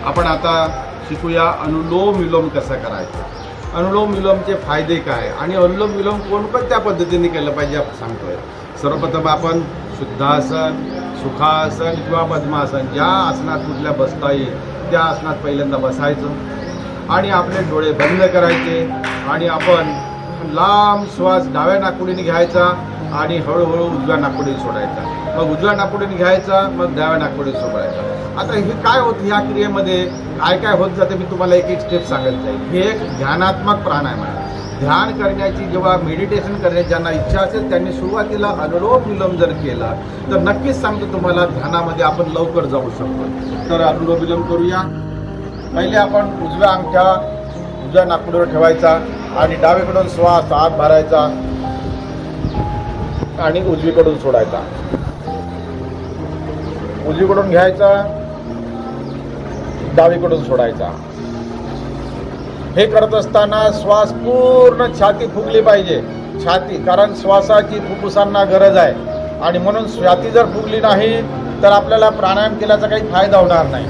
आपण आता शिकूया अनुलोम विलोम कसा करायचा, अनुलोम विलोमचे फायदे काय आणि अनुलोम विलोम कोणकोणत्या पद्धतीने केलं पाहिजे आपण सांगतोय। सर्वप्रथम आपण शुद्धासन, सुखासन किंवा पद्मासन ज्या आसनात कुठल्या बसता येईल त्या आसनात पहिल्यांदा बसायचं आणि आपले डोळे बंद करायचे आणि आपण लांब श्वास डाव्या नाकपुडीने घ्यायचा आणि हळूहळू उजव्या नाकपुडीने सोडायचा, मग उजव्या नाकपुडीने घ्यायचा, मग डाव्या नाकपुडीने सोडायचा। आता हे काय होतं, ह्या क्रियेमध्ये काय काय होत जाते मी तुम्हाला एक एक स्टेप सांगत जाईल। हे एक ध्यानात्मक प्राणायाम आहे। ध्यान करण्याची जेव्हा मेडिटेशन करण्याची ज्यांना इच्छा असेल त्यांनी सुरुवातीला अनुलोम विलोम जर केला तर नक्कीच सांगतो तुम्हाला ध्यानामध्ये आपण लवकर जाऊ शकतो। तर अनुलोम विलोम करूया। पहिले आपण उजव्या अंगठा उजव्या नाकपुडीवर ठेवायचा आणि डावीकडून श्वास आत भरायचा आणि उजवीकडून सोडायचा, उजवीकडून घ्यायचा, डावीकडून सोडायचा। हे करत असताना श्वास पूर्ण छाती फुगली पाहिजे, छाती, कारण श्वासाची फुफ्फुसांना गरज आहे आणि म्हणून छाती जर फुगली नाही तर आपल्याला प्राणायाम केल्याचा काही फायदा होणार नाही।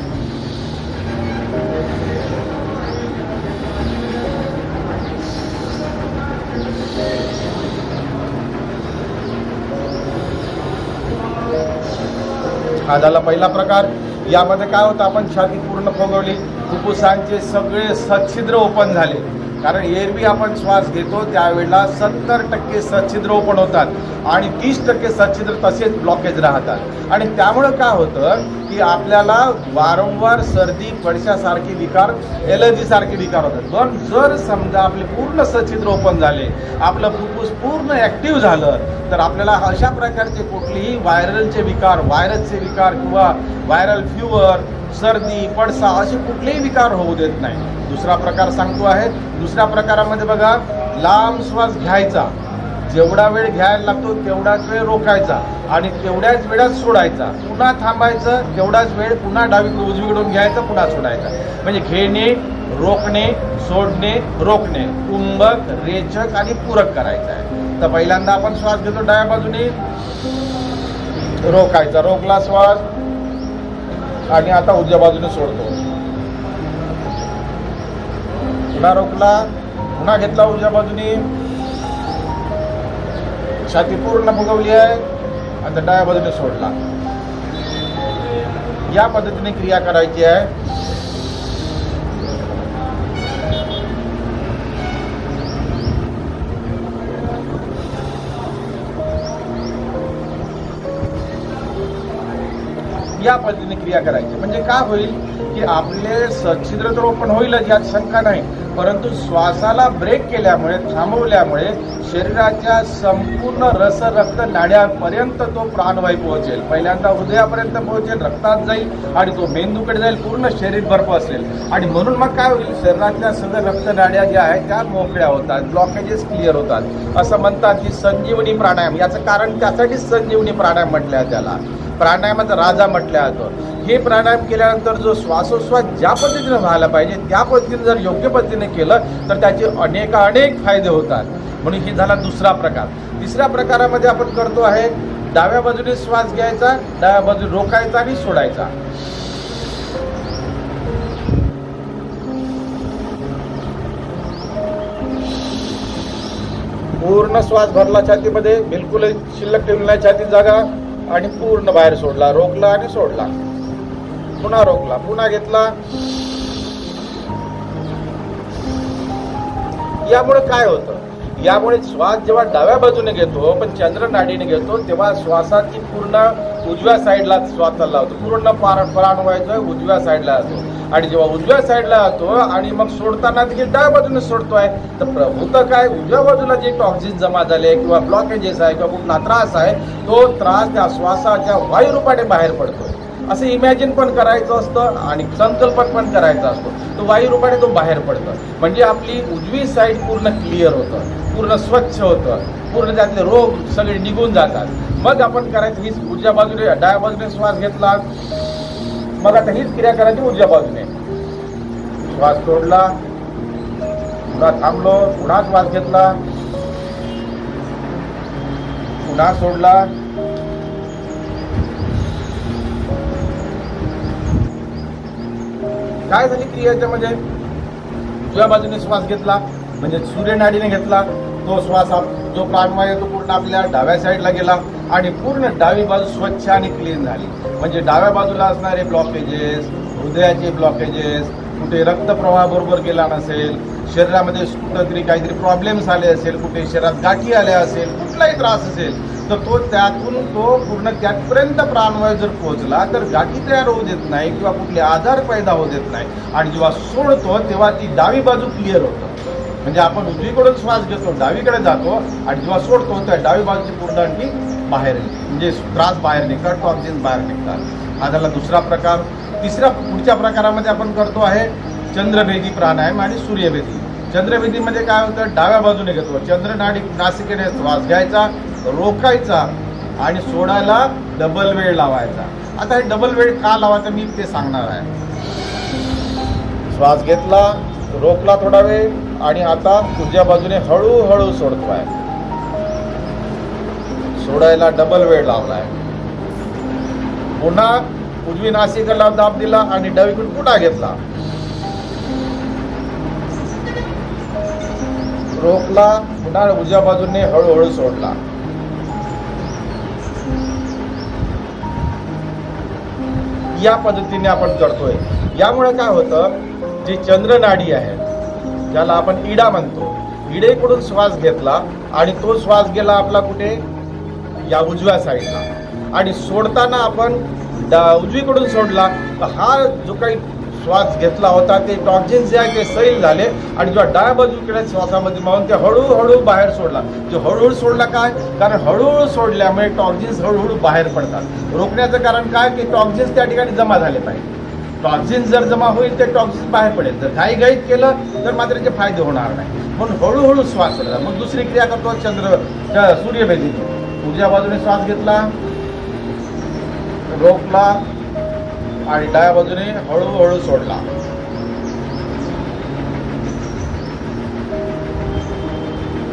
हा झाला पहिला प्रकार। यामध्ये काय होतं, आपण छाती पूर्ण फुगवली, फुफ्फुसांचे सगळे सच्छिद्र ओपन झाले, कारण एरवी आपण श्वास घेतो त्यावेळेला 70% सच्छिद्र ओपन होतात आणि 30% सच्छिद्र तसेच ब्लॉकेज राहतात आणि त्यामुळे काय होतं की आपल्याला वारंवार सर्दी पडशासारखे विकार, एलर्जी सारखे विकार होतात। पण जर समजा आपले पूर्ण सच्छिद्र ओपन झाले, आपलं फुफ्फुस पूर्ण ॲक्टिव्ह झालं तर आपल्याला अशा प्रकारचे कुठलेही व्हायरलचे विकार, व्हायरसचे विकार किंवा व्हायरल फ्युवर, सर्दी, पडसा असे कुठलेही विकार होऊ देत नाही। दुसरा प्रकार सांगतो आहे। दुसऱ्या प्रकारामध्ये बघा, लांब श्वास घ्यायचा, जेवढा वेळ घ्यायला लागतो तेवढाच वेळ रोकायचा आणि तेवढ्याच वेळात सोडायचा, पुन्हा थांबायचं, तेवढाच वेळ पुन्हा डावीकडून उजवीकडून घ्यायचं, पुन्हा सोडायचं। म्हणजे घेणे, रोखणे, सोडणे, रोखणे, कुंभक, रेचक आणि पूरक करायचं आहे। तर पहिल्यांदा आपण श्वास घेतो डाव्या बाजूने, रोखायचा, रोखला श्वास आणि आता उजव्या बाजूने सोडतो, पुन्हा रोखला, पुन्हा घेतला उजव्या बाजूने, छाती पूर्ण फुगवली आहे, आता डाव्या बाजूने सोडला। या पद्धतीने क्रिया करायची आहे। या पद्धतीने क्रिया करायची म्हणजे काय होईल की आपले सच्छिद्र तर ओपन होईलच यात शंका नाही, परंतु श्वासाला ब्रेक केल्यामुळे, थांबवल्यामुळे शरीराच्या संपूर्ण रस रक्त नाड्यापर्यंत तो प्राणवायू पोहोचेल। पहिल्यांदा हृदयापर्यंत पोहोचेल, रक्तात जाईल आणि तो मेंदूकडे जाईल, पूर्ण शरीरभर पसरेल आणि म्हणून मग काय होईल, शरीरातल्या सगळ्या रक्तनाड्या ज्या आहेत त्या मोकळ्या होतात, ब्लॉकेजेस क्लिअर होतात। असं म्हणतात की संजीवनी प्राणायाम, याचं कारण त्यासाठीच संजीवनी प्राणायाम म्हटलं आहे, त्याला प्राणायामाचा राजा म्हटलं जातं। हे प्राणायाम केल्यानंतर जो श्वासोश्वास ज्या पद्धतीने व्हायला पाहिजे त्या पद्धतीने जर योग्य पद्धतीने केलं तर त्याचे अनेक फायदे होतात। म्हणून ही झाला दुसरा प्रकार। तिसऱ्या प्रकारामध्ये आपण करतो आहे, डाव्या बाजूने श्वास घ्यायचा, डाव्या बाजूने रोखायचा आणि सोडायचा। पूर्ण श्वास भरला छातीमध्ये, बिलकुल शिल्लक ठेवली नाही छातीत जागा आणि पूर्ण बाहेर सोडला, रोखला आणि सोडला, पुन्हा रोखला, पुन्हा घेतला। यामुळे काय होतं, यामुळे श्वास जेव्हा डाव्या बाजूने घेतो पण चंद्र नाडीने घेतो तेव्हा श्वासाची पूर्ण उजव्या साईडला श्वास चालला होतो, पूर्ण प्राणवायू उजव्या साईडला असतो आणि जेव्हा उजव्या साईडला जातो आणि मग सोडताना देखील डाव्या बाजूने सोडतोय तर होतं काय, उजव्या बाजूला जे टॉक्सिन जमा झाले किंवा ब्लॉकेजेस आहे किंवा कुठला त्रास आहे तो त्रास त्या श्वासाच्या वायू रूपाने बाहेर पडतोय। असं इमॅजिन पण करायचं असतं आणि संकल्पन पण करायचा असतो, तो वायू रूपाने तो बाहेर पडतो म्हणजे आपली उजवी साईड पूर्ण क्लिअर होतं, पूर्ण स्वच्छ होतं, पूर्ण त्यातले रोग सगळे निघून जातात। मग आपण करायचं हीच उजव्या बाजूने, डाव्या बाजूने श्वास घेतला, मग आता हीच क्रिया करायची उजव्या बाजूने, श्वास सोडला, पुन्हा थांबलो, पुन्हा श्वास घेतला, पुन्हा सोडला, काय झाली क्रिया याच्यामध्ये? उजव्या बाजूने श्वास घेतला म्हणजे सूर्यनाडीने घेतला, तो श्वास जो प्राणवायू तो पूर्ण आपल्या डाव्या साईडला गेला आणि पूर्ण डावी बाजू स्वच्छ आणि क्लीन झाली. म्हणजे डाव्या बाजूला असणारे ब्लॉकेजेस, हृदयाचे ब्लॉकेजेस, कुठे रक्तप्रवाह बरोबर गेला नसेल, शरीरामध्ये कुठंतरी काहीतरी प्रॉब्लेम्स आले असेल, कुठे शरीरात गाठी आल्या असेल, कुठलाही त्रास असेल तर तो त्यातून तो पूर्ण त्यातपर्यंत प्राणवायू जर पोहोचला तर गाठी तयार होऊ देत नाही किंवा कुठले आजार पैदा होऊ देत नाही. आणि जेव्हा सोडतो तेव्हा ती डावी बाजू क्लिअर होतं. म्हणजे आपण उजवीकडून श्वास घेतो, डावीकडे जातो आणि जेव्हा सोडतो त्या डावी बाजूची पूर्ण आणखी बाहेर निघते, म्हणजे त्रास बाहेर निघतात, टॉक्झिन्स बाहेर निघतात. हा झाला दुसरा प्रकार. पुढच्या प्रकारामध्ये आपण करतो आहे चंद्रभेदी प्राणायाम आणि सूर्यभेदी. चंद्रभेदीमध्ये काय होतं? डाव्या बाजूने घेतो, चंद्रनाडी नासिकेने श्वास घ्यायचा, रोखायचा आणि सोडायला डबल वेळ लावायचा. आता हे डबल वेळ का लावायचा मी ते सांगणार आहे. श्वास घेतला, रोखला थोडा वेळ आणि आता उजव्या बाजूने हळूहळू सोडतोय, सोडायला डबल वेळ लावलाय. पुन्हा उजवी नासिकेला दाब दिला आणि डावीकडून पुन्हा घेतला, रोखला, पुन्हा उजव्या बाजूने हळूहळू सोडला. या पद्धतीने आपण करतोय. यामुळे काय होतं, जी चंद्रनाडी आहे ज्याला आपण इडा म्हणतो, इडेकडून श्वास घेतला आणि तो श्वास गेला आपला कुठे? या उजव्या साईडला आणि सोडताना आपण उजवीकडून सोडला तर हा जो काही श्वास घेतला होता ते टॉक्झिन्स जे आहे ते सैल झाले आणि जेव्हा डाव्या बाजूकडे श्वासामध्ये मावून ते हळूहळू बाहेर सोडला. जो हळूहळू सोडला काय? कारण हळूहळू सोडल्यामुळे टॉक्झिन्स हळूहळू बाहेर पडतात. रोखण्याचं कारण काय की टॉक्झिन्स त्या ठिकाणी जमा झाले पाहिजे. टॉक्झिन्स जर जमा होईल ते टॉक्झिन्स बाहेर पडेल. जर घाईघाईत केलं तर मात्र त्याचे फायदे होणार नाही. म्हणून हळूहळू श्वास सोडला. मग दुसरी क्रिया करतो सूर्यभेदी. उजव्या बाजूने श्वास घेतला, रोखला आणि डाव्या बाजूने हळूहळू सोडला.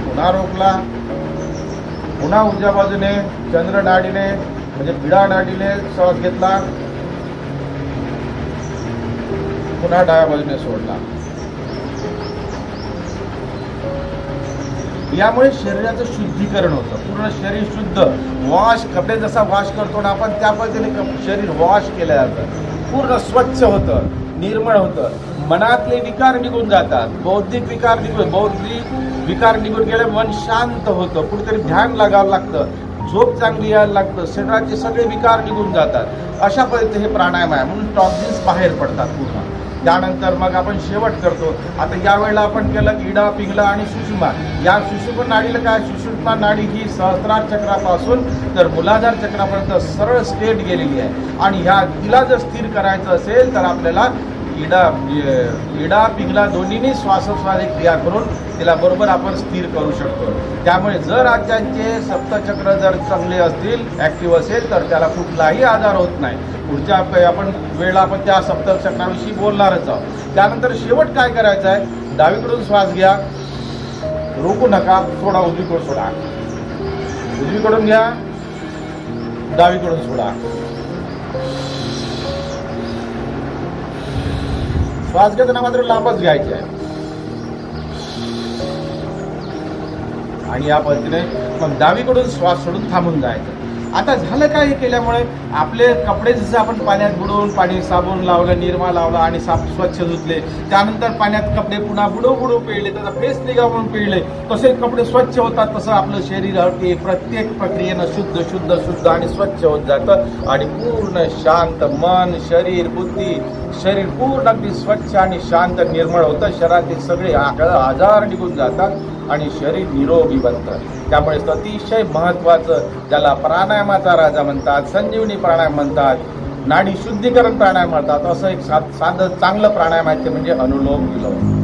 पुन्हा रोखला, पुन्हा उजव्या बाजूने चंद्रनाडीने म्हणजे पिढा नाडीने श्वास घेतला, पुन्हा डाव्या बाजूने सोडला. यामुळे शरीराचं शुद्धीकरण होतं, पूर्ण शरीर शुद्ध. वॉश, कपडे जसा वॉश करतो ना आपण त्या पद्धतीने शरीर वॉश केलं जातं, पूर्ण स्वच्छ होतं, निर्मळ होतं. मनातले विकार निघून जातात, बौद्धिक विकार निघून गेले, मन शांत होतं, कुठेतरी ध्यान लागावं लागतं, झोप चांगली यायला लागतं, शरीराचे सगळे विकार निघून जातात. अशा पद्धतीने हे प्राणायाम आहे. म्हणून टॉक्झिन्स बाहेर पडतात पूर्ण. त्यानंतर मग आपण शेवट करतो. आता यावेळेला आपण केलं इडा, पिंगला आणि सुषुम्ना. या सुषुम्ना नाडीला काय? सुषुम्ना नाडी ही सहस्रार चक्रापासून तर मूलाधार चक्रापर्यंत सरळ स्ट्रेट गेलेली आहे आणि तिला जर स्थिर करायचं असेल तर आपल्याला इडा पिंगला दोन्हीनी श्वासोच्छ्वास क्रिया करून तिला बरोबर आपण स्थिर करू शकतो. त्यामुळे जर राज्यांचे सप्तचक्र जर चांगले असतील, ॲक्टिव्ह असेल तर त्याला कुठलाही आजार होत नाही. पुढच्या आपण वेळेला आपण त्या सप्तचक्राविषयी बोलणारच आहोत. त्यानंतर शेवट काय करायचं आहे? डावीकडून श्वास घ्या, रोखू नका, सोडा, उजवीकडून सोडा, उजवीकडून घ्या, डावीकडून सोडा. श्वास घेताना मात्र लांबच घ्यायचे आहे आणि या पद्धतीने मग डावीकडून श्वास सोडून थांबून जायचं. आता झालं काय? हे केल्यामुळे आपले कपडे जसे आपण पाण्यात बुडवून पाणी साबण लावलं, निरमा लावला आणि स्वच्छ धुतले, त्यानंतर पाण्यात कपडे पुन्हा बुडवून पिळले, त्याचा फेस निघा म्हणून पिळले, तसे कपडे स्वच्छ होतात. तसं आपलं शरीर प्रत्येक प्रक्रियेनं शुद्ध आणि स्वच्छ होत जातं आणि पूर्ण शांत मन, शरीर, बुद्धी, शरीर पूर्ण अगदी स्वच्छ आणि शांत निर्मळ होतं. शरीरातील सगळे आजार निघून जातात आणि शरीर निरोगी बनतं. त्यामुळे अतिशय महत्त्वाचं, ज्याला प्राणायामाचा राजा म्हणतात, संजीवनी प्राणायाम म्हणतात, नाडी शुद्धीकरण प्राणायाम म्हणतात, असं एक साधं चांगलं प्राणायाम आहे ते म्हणजे अनुलोम विलोम.